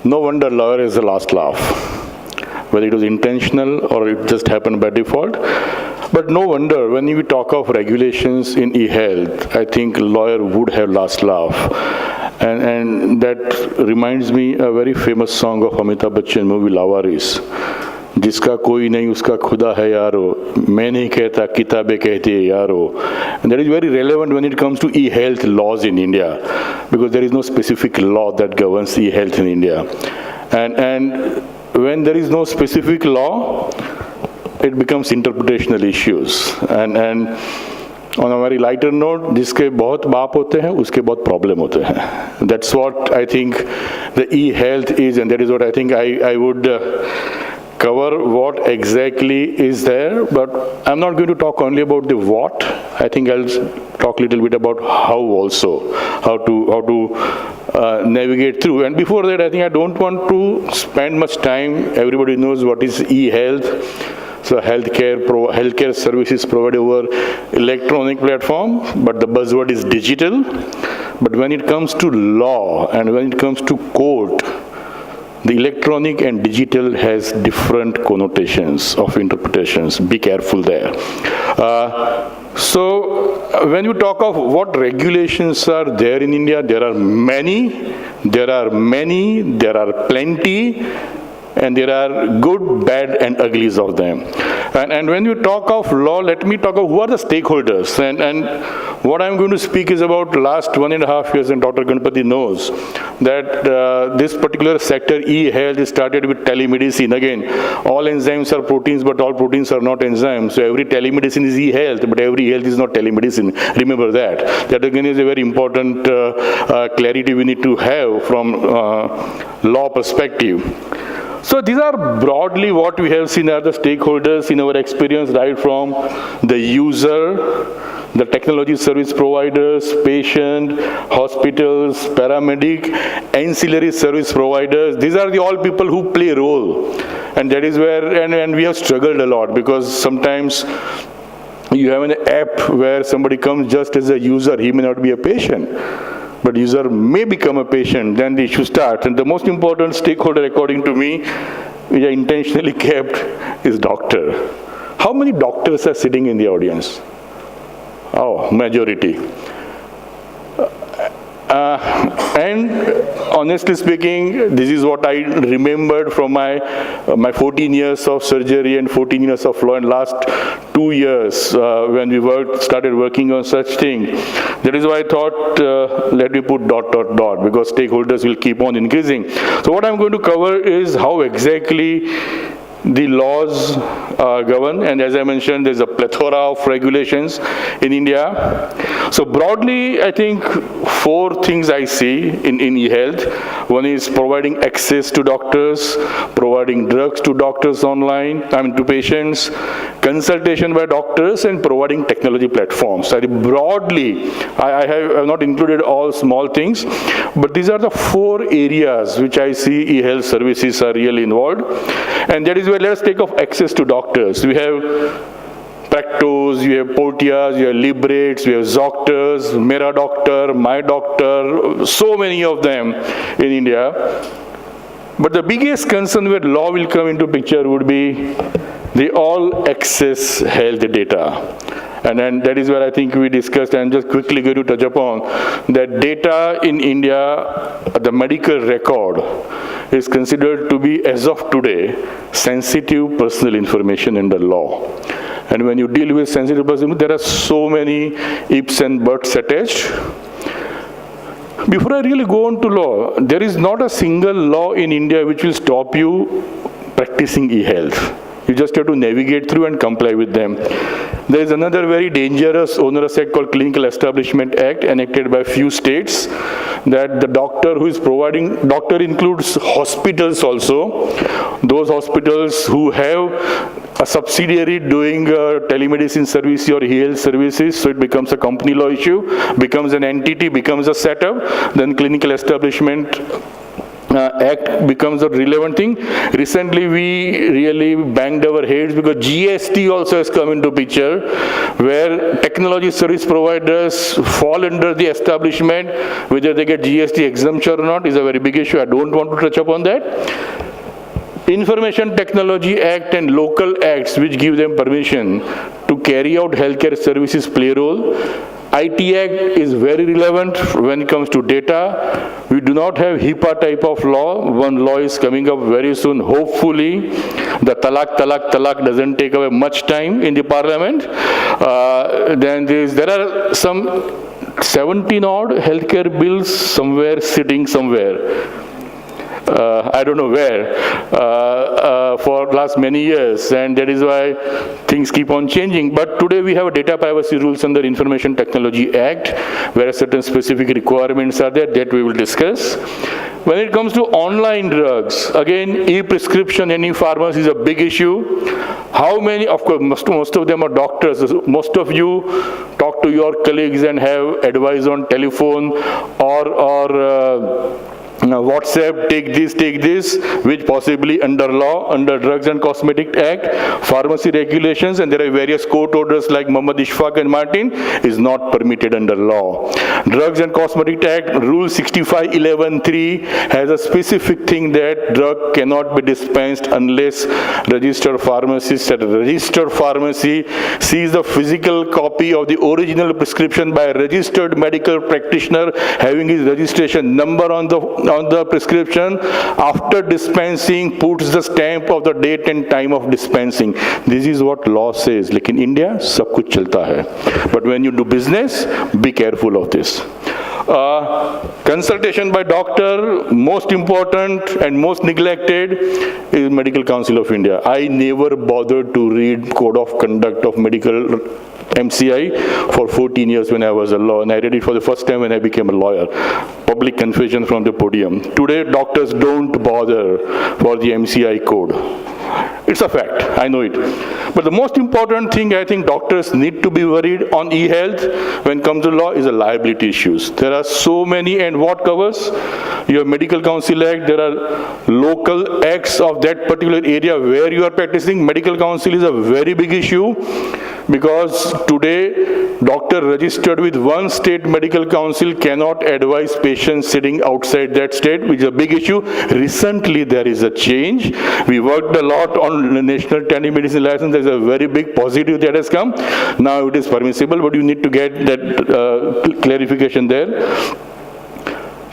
No wonder lawyer is the last laugh, whether it was intentional or it just happened by default. But no wonder when we talk of regulations in e-health, I think lawyer would have last laugh. And that reminds me a very famous song of Amitabh Bachchan movie Lawaris. जिसका कोई नहीं उसका खुदा है यारो, मैं नहीं कहता किताबें कहती है यारो. And that is very relevant when it comes to e-health laws in India, because there is no specific law that governs e-health in India. And when there is no specific law, it becomes interpretational issues. And on a very lighter note, जिसके बहुत बाप होते हैं उसके बहुत problem होते हैं. That's what I think the e-health is, and that is what I think I would cover what exactly is there, but I'm not going to talk only about the what. I think I'll talk a little bit about how also, how to navigate through. And before that, I think I don't want to spend much time. Everybody knows what is e-health. So healthcare services provided over electronic platform, but the buzzword is digital. But when it comes to law and when it comes to court, the electronic and digital has different connotations of interpretations. Be careful there. So when you talk of what regulations are there in India, there are many, there are plenty, and there are good, bad, and uglies of them. And when you talk of law, let me talk of who are the stakeholders. And what I'm going to speak is about last 1.5 years, and Dr. Ganpati knows that this particular sector, e-health, started with telemedicine. Again, all enzymes are proteins, but all proteins are not enzymes. So every telemedicine is e-health, but every health is not telemedicine. Remember that. That again is a very important clarity we need to have from law perspective. So these are broadly what we have seen are the stakeholders in our experience, right from the user, the technology service providers, patient, hospitals, paramedic, ancillary service providers. These are the all people who play a role. And that is where, and we have struggled a lot, because sometimes you have an app where somebody comes just as a user, he may not be a patient. But user may become a patient, then the issue starts. And the most important stakeholder, according to me, which I intentionally kept, is doctor. How many doctors are sitting in the audience? Oh, majority. And honestly speaking, this is what I remembered from my 14 years of surgery and 14 years of law, and last 2 years when we started working on such thing. That is why I thought, let me put ... because stakeholders will keep on increasing. So what I'm going to cover is how exactly the laws govern, and as I mentioned, there's a plethora of regulations in India. So broadly, I think 4 things I see in e-health. One is providing access to doctors, providing drugs to doctors online, to patients, consultation by doctors, and providing technology platforms. So broadly, I have not included all small things, but these are the 4 areas which I see e-health services are really involved. And that is where let's take of access to doctors. We have Practos, we have Portias, we have Librates, we have Zoctors, Mera Doctor, My Doctor, so many of them in India. But the biggest concern where law will come into picture would be the all access health data. And then that is where I think we discussed, and just quickly going to touch upon that data in India, the medical record is considered to be, as of today, sensitive personal information under law. And when you deal with sensitive personal, there are so many ifs and buts attached. Before I really go on to law, there is not a single law in India which will stop you practicing e-health. You just have to navigate through and comply with them. There is another very dangerous onerous act called Clinical Establishment Act, enacted by few states, that the doctor who is providing, doctor includes hospitals also, those hospitals who have a subsidiary doing telemedicine service or health services, so it becomes a company law issue, becomes an entity, becomes a setup, then Clinical Establishment Act becomes a relevant thing. Recently we really banged our heads because GST also has come into picture, where technology service providers fall under the establishment, whether they get GST exemption or not is a very big issue. I don't want to touch upon that. Information Technology Act and local acts which give them permission to carry out healthcare services play a role. IT Act is very relevant when it comes to data. We do not have HIPAA type of law. One law is coming up very soon. Hopefully, the talak doesn't take away much time in the parliament. Then there are some 17 odd healthcare bills somewhere sitting somewhere. I don't know where, for last many years, and that is why things keep on changing. But today we have data privacy rules under Information Technology Act, where certain specific requirements are there that we will discuss. When it comes to online drugs, again, e-prescription in e-pharmacy is a big issue. How many, of course, most of them are doctors. Most of you talk to your colleagues and have advice on telephone or WhatsApp, take this, which possibly under law, under Drugs and Cosmetic Act, pharmacy regulations, and there are various court orders like Muhammad Ishfaq and Martin, is not permitted under law. Drugs and Cosmetic Act, Rule 65.11.3 has a specific thing that drug cannot be dispensed unless registered pharmacist at a registered pharmacy sees the physical copy of the original prescription by a registered medical practitioner having his registration number on the prescription. After dispensing, puts the stamp of the date and time of dispensing. This is what law says. Like in India, sab kuch chalta hai. But when you do business, be careful of this. Consultation by doctor, most important and most neglected is Medical Council of India. I never bothered to read Code of Conduct of Medical MCI for 14 years when I was a lawyer, and I read it for the first time when I became a lawyer. Public confession from the podium. Today, doctors don't bother for the MCI code. It's a fact, I know it. But the most important thing I think doctors need to be worried on e-health when it comes to law is the liability issues. There are so many, and what covers? Your Medical Council Act, there are local acts of that particular area where you are practicing. Medical Council is a very big issue because today doctor registered with one state medical council cannot advise patients sitting outside that state, which is a big issue. Recently there is a change. We worked a lot on the national telemedicine license. There's a very big positive that has come. Now it is permissible, but you need to get that clarification there.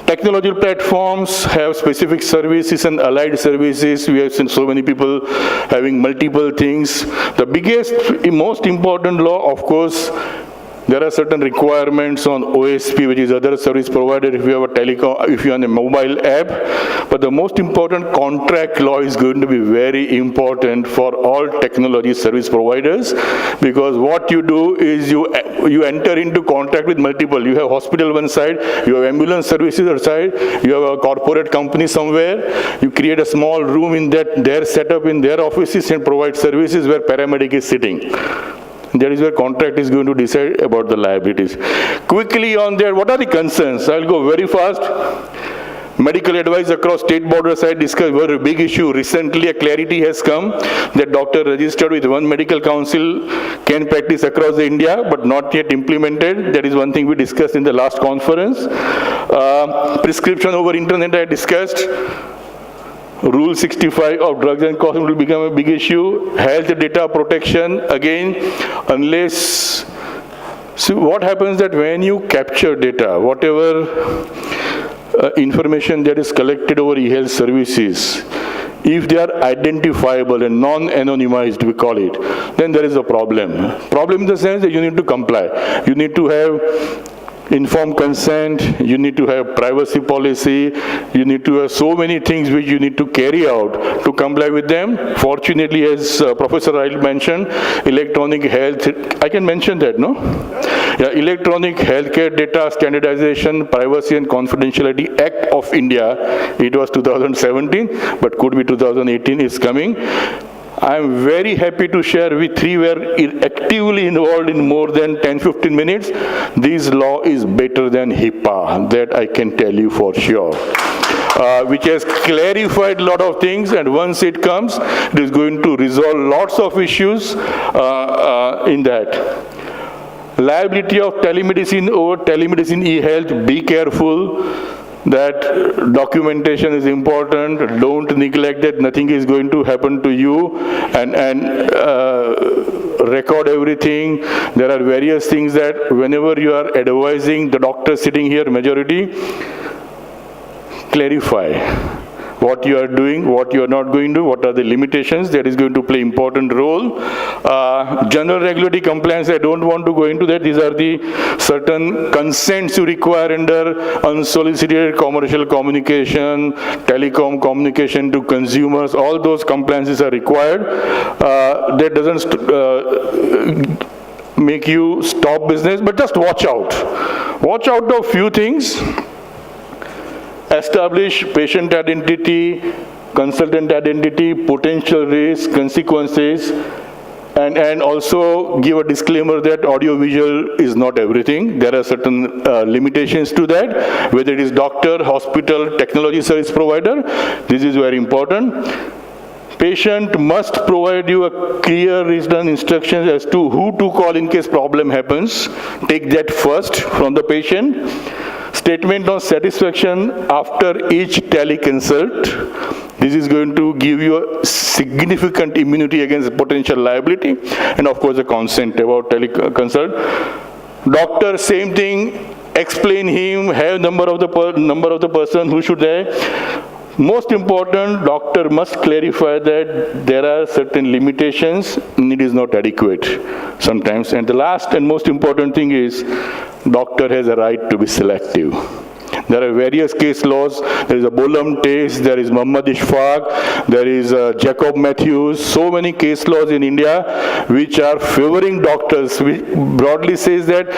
Technology platforms have specific services and allied services. We have seen so many people having multiple things. The biggest, most important law, of course, there are certain requirements on OSP, which is other service provider, if you have a telecom, if you are on a mobile app. But the most important, contract law is going to be very important for all technology service providers, because what you do is you enter into contract with multiple. You have hospital one side, you have ambulance services other side, you have a corporate company somewhere. You create a small room in that, their setup in their offices and provide services where paramedic is sitting. That is where contract is going to decide about the liabilities. Quickly on there, what are the concerns? I'll go very fast. Medical advice across state borders, I discussed, were a big issue. Recently, a clarity has come that doctor registered with one medical council can practice across India, but not yet implemented. That is one thing we discussed in the last conference. Prescription over internet, I discussed. Rule 65 of drugs and cosmetics will become a big issue. Health data protection, again, unless... See, what happens that when you capture data, whatever information that is collected over e-health services, if they are identifiable and non-anonymized, we call it, then there is a problem. Problem in the sense that you need to comply. You need to have informed consent, you need to have privacy policy, you need to have so many things which you need to carry out to comply with them. Fortunately, as Professor Rhit mentioned, electronic health, I can mention that, no? Yeah, Electronic Healthcare Data Standardization, Privacy and Confidentiality Act of India, it was 2017, but could be 2018 is coming. I am very happy to share we three were actively involved in more than 10-15 minutes. This law is better than HIPAA, that I can tell you for sure. Which has clarified a lot of things, and once it comes, it is going to resolve lots of issues in that. Liability of telemedicine over telemedicine e-health, be careful. That documentation is important. Don't neglect that. Nothing is going to happen to you, and record everything. There are various things that whenever you are advising the doctor sitting here, majority, clarify what you are doing, what you are not going to do, what are the limitations. That is going to play important role. General regulatory compliance, I don't want to go into that. These are the certain consents you require under unsolicited commercial communication, telecom communication to consumers. All those compliances are required. That doesn't make you stop business, but just watch out. Watch out of few things. Establish patient identity, consultant identity, potential risk, consequences, and also give a disclaimer that audiovisual is not everything. There are certain limitations to that, whether it is doctor, hospital, technology service provider. This is very important. Patient must provide you a clear written instructions as to who to call in case problem happens. Take that first from the patient. Statement of satisfaction after each teleconsult. This is going to give you a significant immunity against potential liability, and of course a consent about teleconsult. Doctor, same thing. Explain him. Have number of the person who should there. Most important, doctor must clarify that there are certain limitations and it is not adequate sometimes. And the last and most important thing is, doctor has a right to be selective. There are various case laws. There is a Bolam test, there is Muhammad Ishfaq, there is Jacob Matthews. So many case laws in India which are favoring doctors, which broadly says that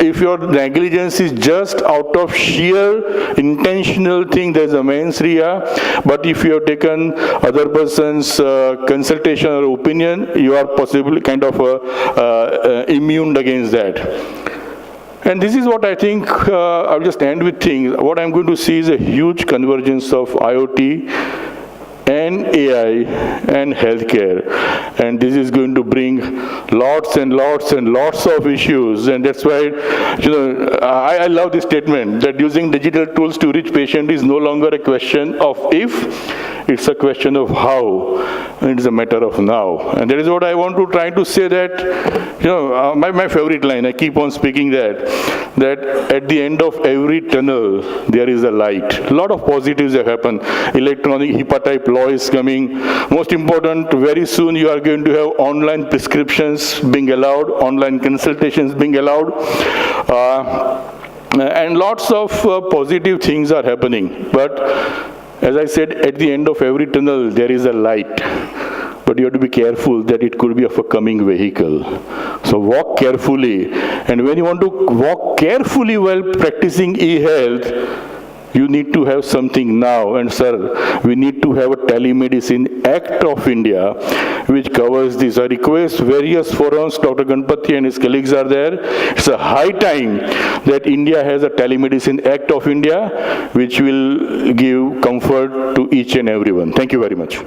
if your negligence is just out of sheer intentional thing, there's a mens rea. But if you have taken other person's consultation or opinion, you are possibly kind of immune against that. And this is what I think, I'll just end with things. What I'm going to see is a huge convergence of IoT and AI and healthcare, and this is going to bring lots and lots and lots of issues. And that's why, I love this statement that using digital tools to reach patient is no longer a question of if, it's a question of how, and it's a matter of now. And that is what I want to try to say, that my favorite line, I keep on speaking that at the end of every tunnel there is a light. A lot of positives have happened. Electronic HIPAA type law is coming. Most important, very soon you are going to have online prescriptions being allowed, online consultations being allowed, and lots of positive things are happening. But as I said, at the end of every tunnel there is a light. But you have to be careful that it could be of a coming vehicle. So walk carefully. And when you want to walk carefully while practicing e-health, you need to have something now. And sir, we need to have a Telemedicine Act of India which covers this. I request various forums, Dr. Ganpati and his colleagues are there. It's a high time that India has a Telemedicine Act of India which will give comfort to each and everyone. Thank you very much.